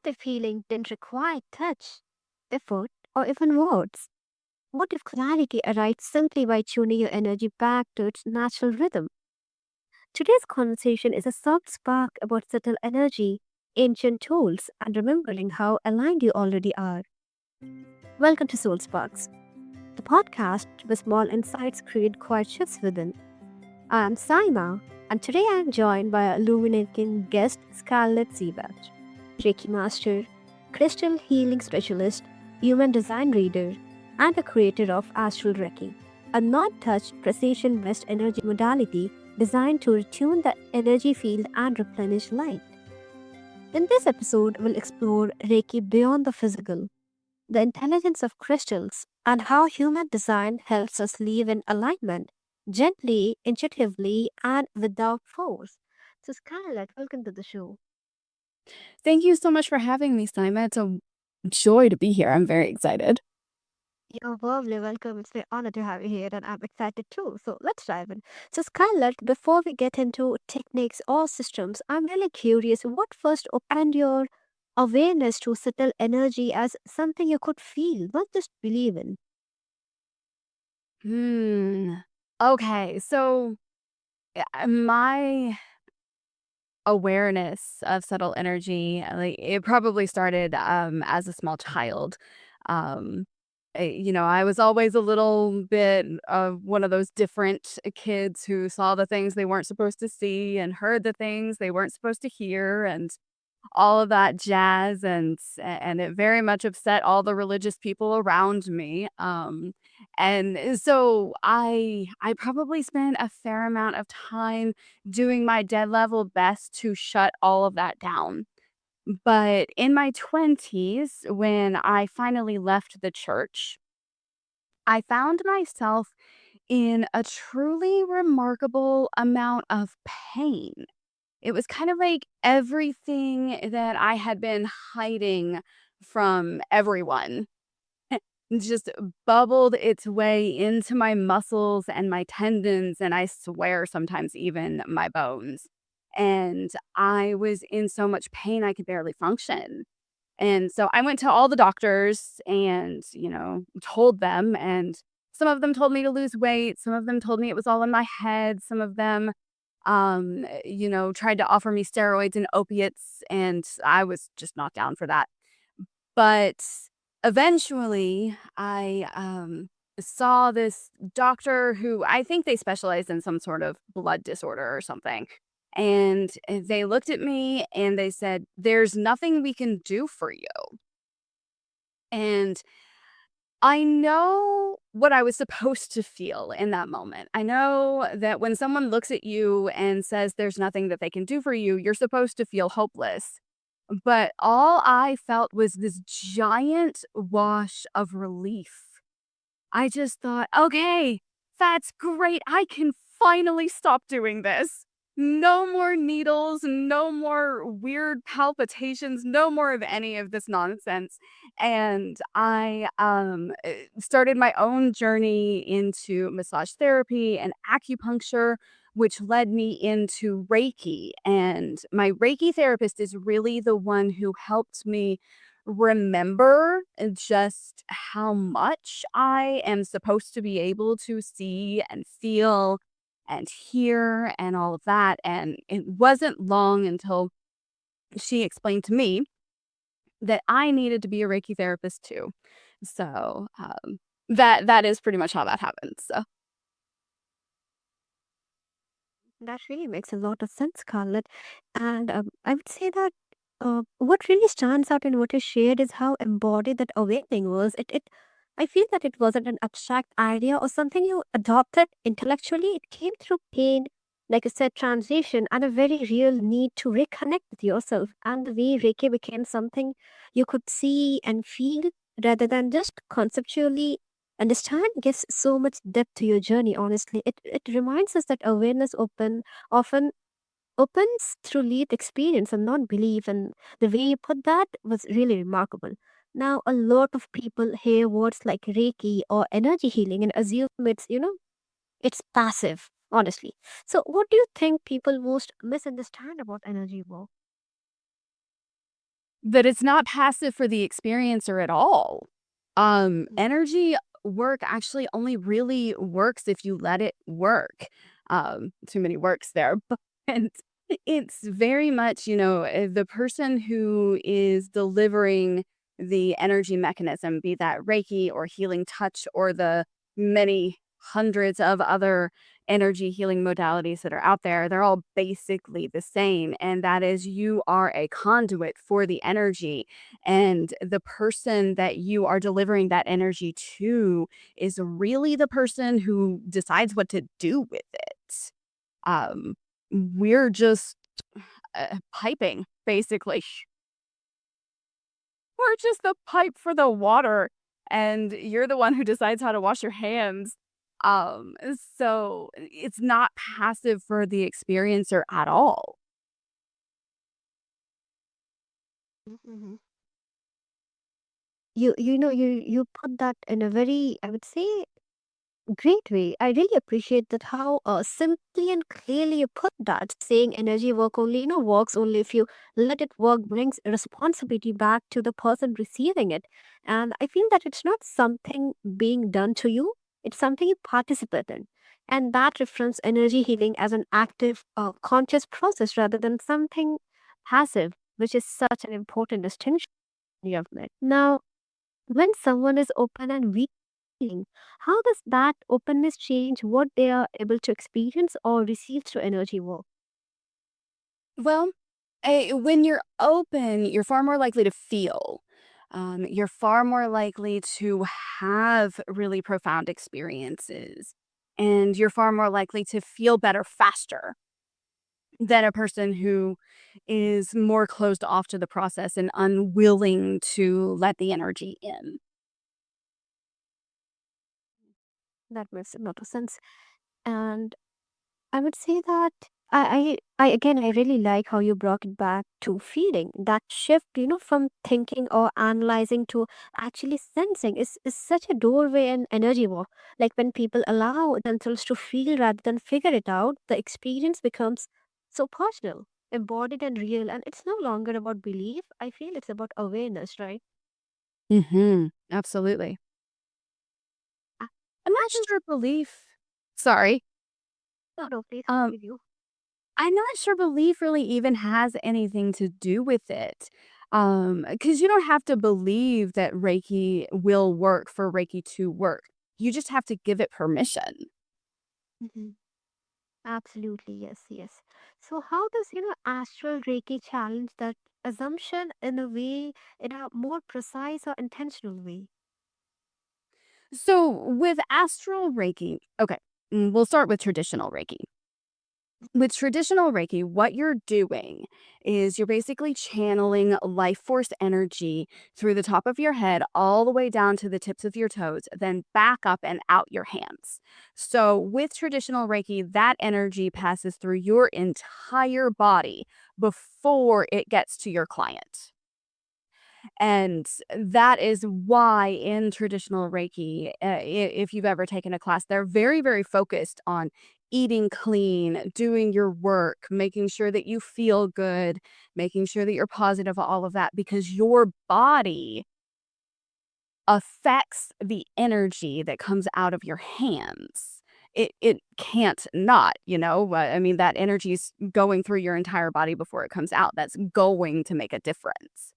if healing didn't require touch, effort, or even words? What if clarity arrives simply by tuning your energy back to its natural rhythm? Today's conversation is a soft spark about subtle energy, ancient tools, and remembering how aligned you already are. Welcome to Soul Sparks, the podcast where small insights create quiet shifts within. I am Saima, and today I am joined by a illuminating guest, Scarlett Seebach, Reiki Master, Crystal Healing Specialist, Human Design Reader, and the creator of Astral Reiki, a non-touch, precision-based energy modality designed to retune the energy field and replenish light. In this episode, we'll explore Reiki beyond the physical, the intelligence of crystals, and how human design helps us live in alignment, gently, intuitively, and without force. So, Scarlett, welcome to the show. Thank you so much for having me, Saima. It's a joy to be here. I'm very excited. You're warmly welcome. It's an honor to have you here, and I'm excited too. So, let's dive in. So, Scarlett, before we get into techniques or systems, I'm really curious what first opened your awareness to subtle energy as something you could feel, not just believe in? Hmm. Okay, so my awareness of subtle energy, like it probably started as a small child. Um I was always a little bit of one of those different kids who saw the things they weren't supposed to see and heard the things they weren't supposed to hear and all of that jazz, and it very much upset all the religious people around me, and so I probably spent a fair amount of time doing my dead level best to shut all of that down. But in my 20s, when I finally left the church, I found myself in a truly remarkable amount of pain. It was kind of like everything that I had been hiding from everyone just bubbled its way into my muscles and my tendons, and I swear sometimes even my bones. And I was in so much pain I could barely function. And so I went to all the doctors and, told them, and some of them told me to lose weight, some of them told me it was all in my head, some of them tried to offer me steroids and opiates, and I was just not down for that. But eventually, I saw this doctor who I think they specialize in some sort of blood disorder or something. And they looked at me and they said, "There's nothing we can do for you." And I know what I was supposed to feel in that moment. I know that when someone looks at you and says there's nothing that they can do for you, you're supposed to feel hopeless. But all I felt was this giant wash of relief. I just thought, "Okay, that's great. I can finally stop doing this. No more needles, no more weird palpitations, no more of any of this nonsense." And I started my own journey into massage therapy and acupuncture, which led me into Reiki. And my Reiki therapist is really the one who helped me remember just how much I am supposed to be able to see and feel and hear and all of that. And it wasn't long until she explained to me that I needed to be a Reiki therapist too. So that is pretty much how that happened. So That really makes a lot of sense, Scarlett. And I would say that what really stands out in what you shared is how embodied that awakening was. I feel that it wasn't an abstract idea or something you adopted intellectually. It came through pain, like you said, transition, and a very real need to reconnect with yourself. And the way Reiki became something you could see and feel rather than just conceptually understand gives so much depth to your journey. Honestly, it reminds us that awareness often opens through lived experience and not belief, and the way you put that was really remarkable. Now a lot of people hear words like reiki or energy healing and assume it's passive, honestly. So what do you think people most misunderstand about energy work? that it's not passive for the experiencer at all. Energy work actually only really works if you let it work. Too many works there, but it's very much, the person who is delivering the energy mechanism, be that Reiki or healing touch or the many hundreds of other energy healing modalities that are out there, they're all basically the same. And that is, you are a conduit for the energy. And the person that you are delivering that energy to is really the person who decides what to do with it. Um, we're just piping, basically. We're just the pipe for the water, and you're the one who decides how to wash your hands. Um, so it's not passive for the experiencer at all. Mhm. You put that in a very, I would say, great way. I really appreciate that how simply and clearly you put that. Saying energy work only, works only if you let it work, brings responsibility back to the person receiving it. And I feel that it's not something being done to you, it's something you participate in. And that reframes energy healing as an active, conscious process rather than something passive, which is such an important distinction you have made. Now, when someone is open and feeling, how does that openness change what they are able to experience or receive through energy work? Well, when you're open, you're far more likely to feel. You're far more likely to have really profound experiences. And you're far more likely to feel better faster than a person who is more closed off to the process and unwilling to let the energy in. That makes a lot of sense. And I would say that I again, I really like how you brought it back to feeling. That shift, from thinking or analyzing to actually sensing is such a doorway in energy work. Like when people allow themselves to feel rather than figure it out, the experience becomes so personal, embodied and real. And it's no longer about belief. I feel it's about awareness, right? Absolutely. Ah, I'm How not does sure belief. Sorry. no, no, please Um, continue. I'm not sure belief really even has anything to do with it. Because you don't have to believe that Reiki will work for Reiki to work. You just have to give it permission. Absolutely, yes, yes. So how does, astral Reiki challenge that assumption in a way, in a more precise or intentional way? So with astral Reiki, okay, we'll start with traditional Reiki. With traditional Reiki, what you're doing is you're basically channeling life force energy through the top of your head all the way down to the tips of your toes, then back up and out your hands. So, with traditional Reiki, that energy passes through your entire body before it gets to your client. And that is why in traditional Reiki, if you've ever taken a class, they're very, very focused on eating clean, doing your work, making sure that you feel good, making sure that you're positive, all of that, because your body affects the energy that comes out of your hands. It can't not, I mean, that energy's going through your entire body before it comes out. That's going to make a difference.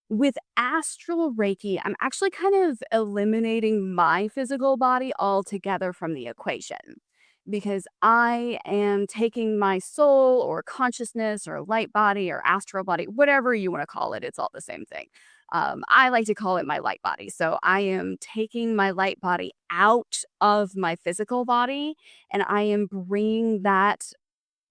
With astral Reiki, I'm actually kind of eliminating my physical body altogether from the equation because I am taking my soul or consciousness or light body or astral body, whatever you want to call it, it's all the same thing. I like to call it my light body. So I am taking my light body out of my physical body and I am bringing that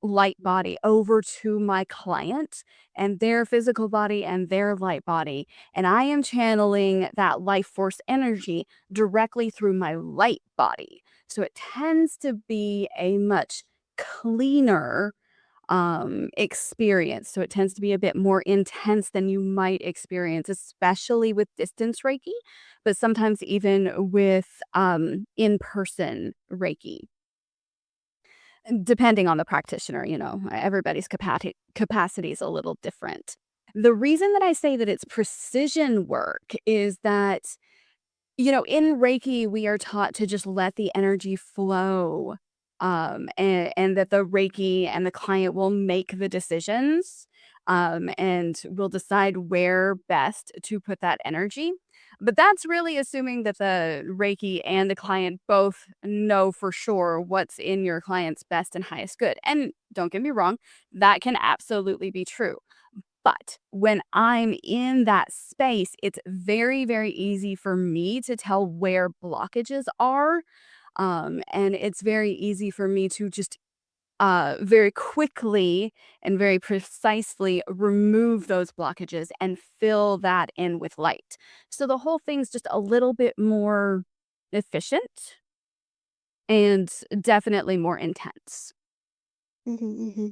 light body over to my client and their physical body and their light body. And I am channeling that life force energy directly through my light body. So it tends to be a much cleaner experience. So it tends to be a bit more intense than you might experience, especially with distance Reiki, but sometimes even with in person Reiki. Depending on the practitioner, everybody's capacity is a little different. The reason that I say that it's precision work is that, in Reiki, we are taught to just let the energy flow, and that the Reiki and the client will make the decisions, and will decide where best to put that energy. But that's really assuming that the Reiki and the client both know for sure what's in your client's best and highest good. And don't get me wrong, that can absolutely be true. But when I'm in that space, it's very, very easy for me to tell where blockages are. And it's very easy for me to just very quickly and very precisely remove those blockages and fill that in with light. So the whole thing's just a little bit more efficient and definitely more intense. Mm-hmm.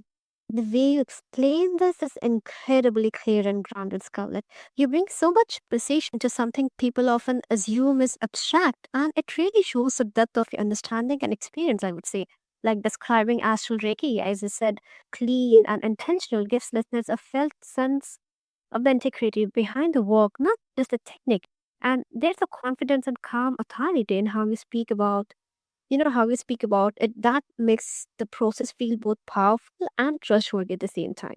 The way you explain this is incredibly clear and grounded, Scarlett. You bring so much precision to something people often assume is abstract, and it really shows the depth of your understanding and experience, I would say. Like describing astral Reiki, as I said, clean and intentional, gives listeners a felt sense of the integrity behind the work, not just the technique. And there's a confidence and calm authority in how you speak about how we speak about it, that makes the process feel both powerful and trustworthy at the same time.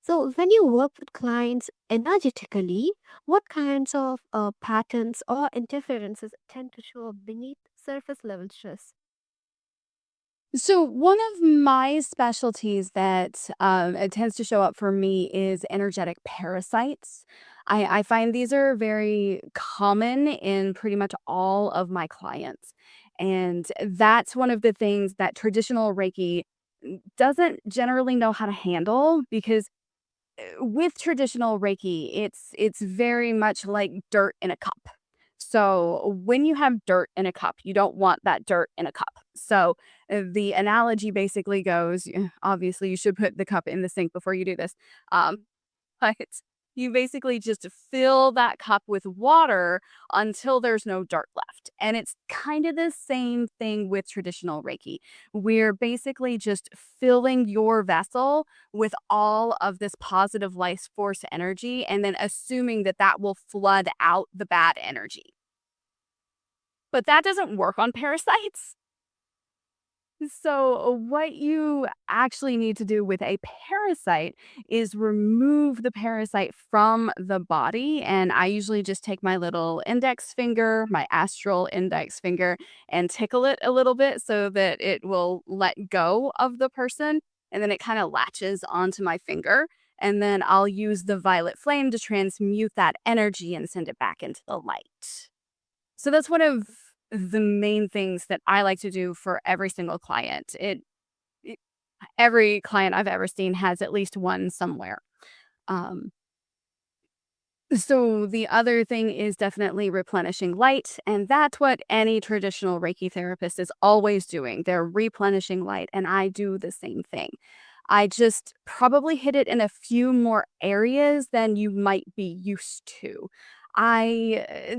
So, when you work with clients energetically, what kinds of patterns or interferences tend to show up beneath surface level stress? So one of my specialties that it tends to show up for me is energetic parasites. I find these are very common in pretty much all of my clients. And that's one of the things that traditional Reiki doesn't generally know how to handle because with traditional Reiki, it's very much like dirt in a cup. So when you have dirt in a cup, you don't want that dirt in a cup. So the analogy basically goes, obviously you should put the cup in the sink before you do this. But you basically just fill that cup with water until there's no dirt left. And it's kind of the same thing with traditional Reiki. We're basically just filling your vessel with all of this positive life force energy and then assuming that that will flood out the bad energy. But that doesn't work on parasites. So, what you actually need to do with a parasite is remove the parasite from the body. And I usually just take my little index finger, my astral index finger, and tickle it a little bit so that it will let go of the person. And then it kind of latches onto my finger. And then I'll use the violet flame to transmute that energy and send it back into the light. So that's one of the main things that I like to do for every single client. It every client I've ever seen has at least one somewhere. Um, so the other thing is definitely replenishing light, and that's what any traditional Reiki therapist is always doing. They're replenishing light, and I do the same thing. I just probably hit it in a few more areas than you might be used to.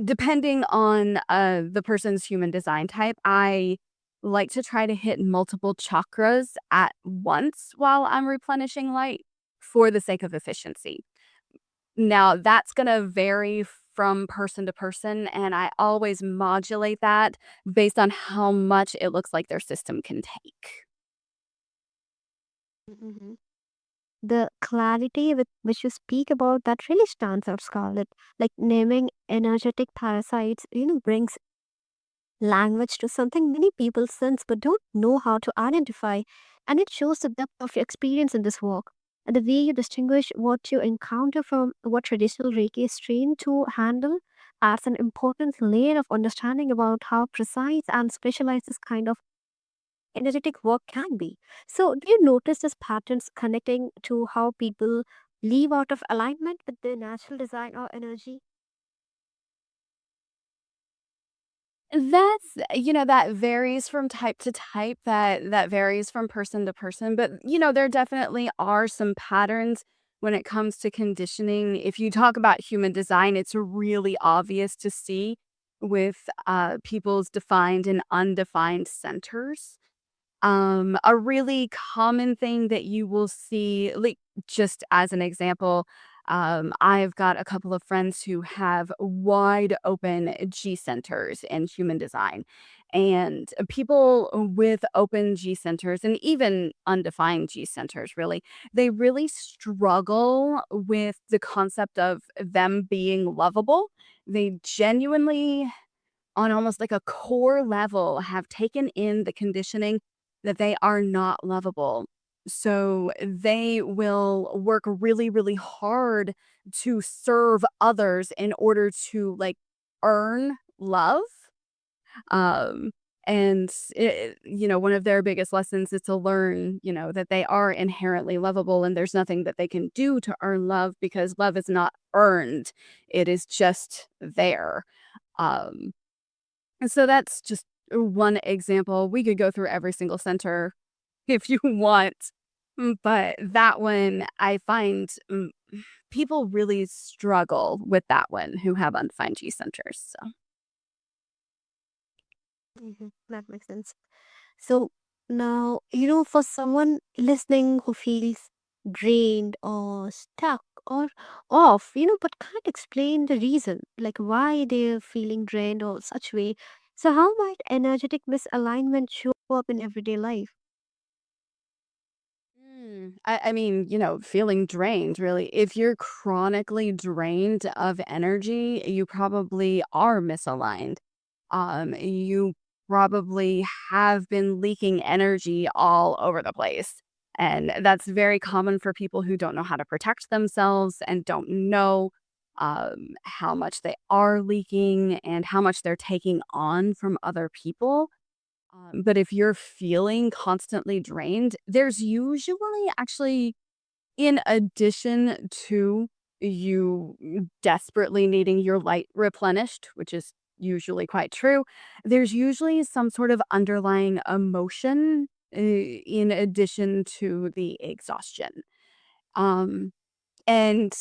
Depending on the person's human design type, I like to try to hit multiple chakras at once while I'm replenishing light for the sake of efficiency. Now, that's gonna vary from person to person, and I always modulate that based on how much it looks like their system can take. Hmm. The clarity with which you speak about that really stands out, Scarlett. Like naming energetic parasites, brings language to something many people sense but don't know how to identify. And it shows the depth of your experience in this work. And the way you distinguish what you encounter from what traditional Reiki is trained to handle adds an important layer of understanding about how precise and specialized this kind of energetic work can be. So, do you notice these patterns connecting to how people live out of alignment with their natural design or energy? That varies from type to type, that varies from person to person, but, there definitely are some patterns when it comes to conditioning. If you talk about human design, it's really obvious to see with, people's defined and undefined centers. A really common thing that you will see, like, just as an example, I've got a couple of friends who have wide open G centers in human design. And people with open G centers and even undefined G centers, really, they really struggle with the concept of them being lovable. They genuinely, on almost like a core level, have taken in the conditioning that they are not lovable. So they will work really, really hard to serve others in order to like earn love. Um, and one of their biggest lessons is to learn, that they are inherently lovable and there's nothing that they can do to earn love because love is not earned. It is just there. Um, and so that's just one example. We could go through every single center if you want, but that one I find people really struggle with that one who have undefined G centers. So. That makes sense. So now, for someone listening who feels drained or stuck or off, but can't explain the reason, like why they're feeling drained or such way. So how might energetic misalignment show up in everyday life? I mean, feeling drained, really. If you're chronically drained of energy, you probably are misaligned. You probably have been leaking energy all over the place. And that's very common for people who don't know how to protect themselves and don't know how much they are leaking and how much they're taking on from other people. But if you're feeling constantly drained, there's usually actually, in addition to you desperately needing your light replenished, which is usually quite true, there's usually some sort of underlying emotion in addition to the exhaustion. Um, and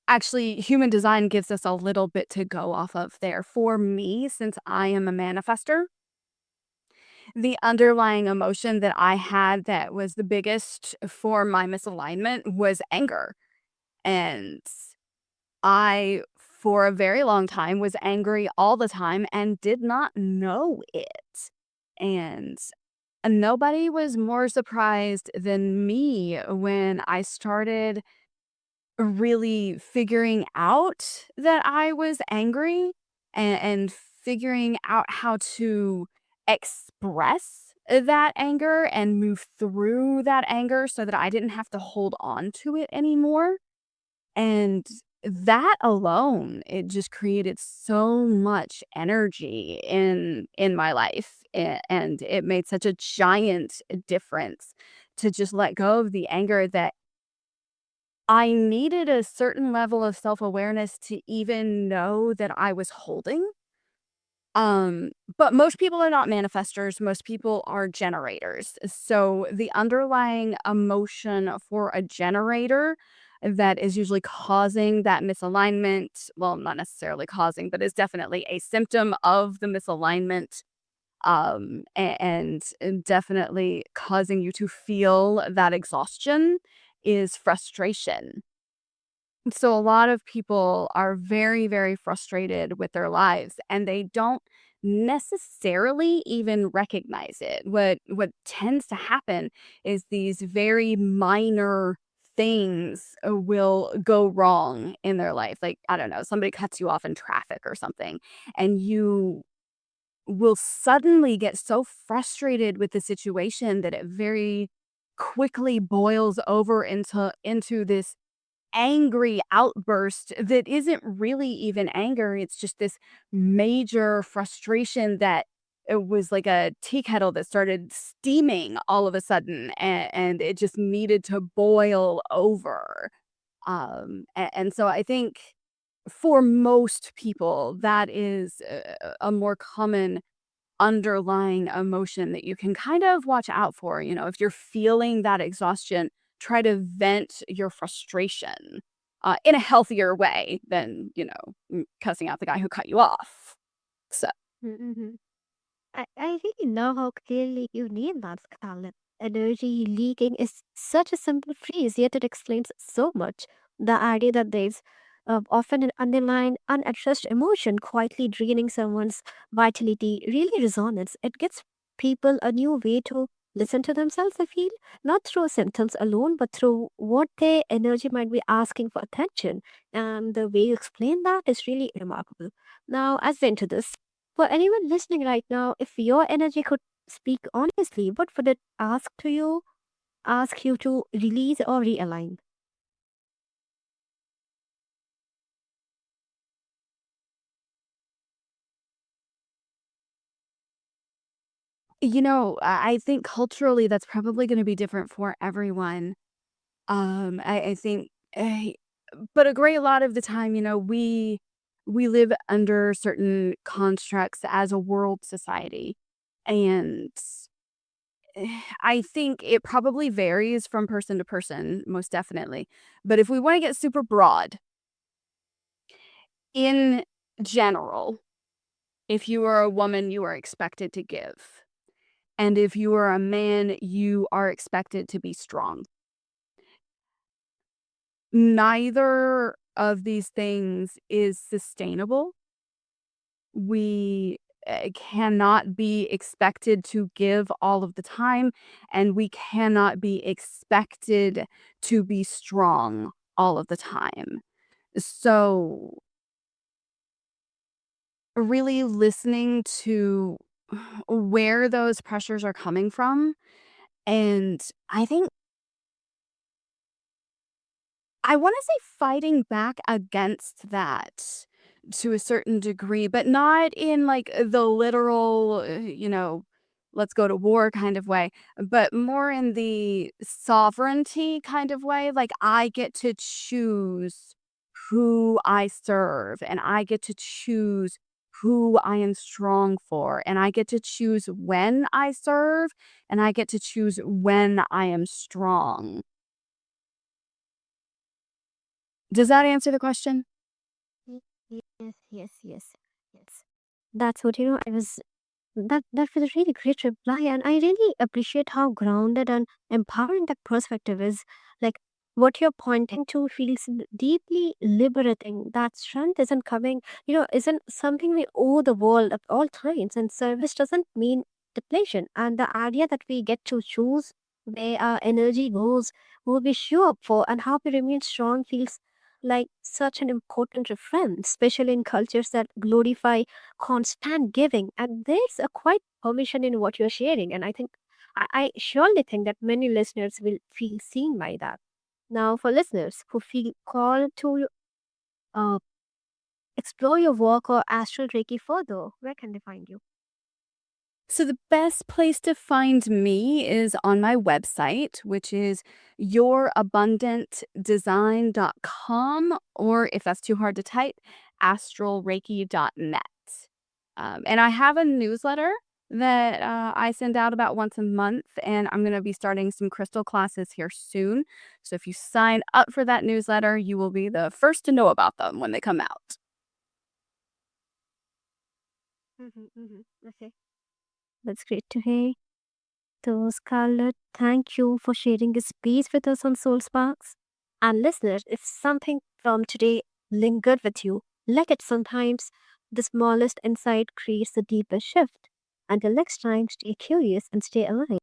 actually, human design gives us a little bit to go off of there. For me, since I am a manifester, the underlying emotion that I had that was the biggest for my misalignment was anger. And I, for a very long time, was angry all the time and did not know it. And nobody was more surprised than me when I started really figuring out that I was angry and figuring out how to express that anger and move through that anger so that I didn't have to hold on to it anymore. And that alone, it just created so much energy in my life, and it made such a giant difference to just let go of the anger that I needed a certain level of self-awareness to even know that I was holding. But most people are not manifestors, most people are generators. So the underlying emotion for a generator that is usually causing that misalignment, well, not necessarily causing, but is definitely a symptom of the misalignment, and definitely causing you to feel that exhaustion is frustration. So a lot of people are very, very frustrated with their lives and they don't necessarily even recognize it. What tends to happen is these very minor things will go wrong in their life. Like, I don't know, somebody cuts you off in traffic or something, and you will suddenly get so frustrated with the situation that it very quickly boils over into this angry outburst that isn't really even anger. It's just this major frustration that it was like a tea kettle that started steaming all of a sudden and it just needed to boil over. And so I think for most people, that is a more common underlying emotion that you can kind of watch out for. If you're feeling that exhaustion, try to vent your frustration in a healthier way than, cussing out the guy who cut you off. So, Mm-hmm. I really know how clearly you need that, Scarlett. Energy leaking is such a simple phrase, yet it explains so much. The idea that there's often an underlying, unaddressed emotion quietly draining someone's vitality really resonates. It gives people a new way to listen to themselves, I feel, not through symptoms alone, but through what their energy might be asking for attention. And the way you explain that is really remarkable. Now, as we enter this, for anyone listening right now, if your energy could speak honestly, what would it ask you to release or realign? I think culturally that's probably gonna be different for everyone. I think, but a great lot of the time, we live under certain constructs as a world society, and I think it probably varies from person to person, most definitely. But if we wanna get super broad, in general, if you are a woman, you are expected to give. And if you are a man, you are expected to be strong. Neither of these things is sustainable. We cannot be expected to give all of the time, and we cannot be expected to be strong all of the time. So, really listening to where those pressures are coming from. And I think I wanna say fighting back against that to a certain degree, but not in, like, the literal, "Let's go to war" kind of way, but more in the sovereignty kind of way, like, I get to choose who I serve, and I get to choose who I am strong for, and I get to choose when I serve, and I get to choose when I am strong. Does that answer the question? Yes, yes, yes, yes. That's what I was. That was a really great reply, and I really appreciate how grounded and empowering that perspective is. Like what you're pointing to feels deeply liberating. That strength isn't coming, isn't something we owe the world at all times, and service doesn't mean depletion. And the idea that we get to choose where our energy goes, who we show up for, and how we remain strong feels like such an important reference, especially in cultures that glorify constant giving. And there's a quite permission in what you're sharing. And I surely think that many listeners will feel seen by that. Now, for listeners who feel called to uh, explore your work or astral Reiki further, where can they find you? So the best place to find me is on my website, which is yourabundantdesign.com, or if that's too hard to type, astralreiki.net. And I have a newsletter that I send out about once a month, and I'm going to be starting some crystal classes here soon. So if you sign up for that newsletter, you will be the first to know about them when they come out. Okay. That's great to hear. So, Scarlett, thank you for sharing this space with us on Soul Sparks. And listeners, if something from today lingered with you, let it. Sometimes the smallest insight creates the deepest shift. Until next time, stay curious and stay alive.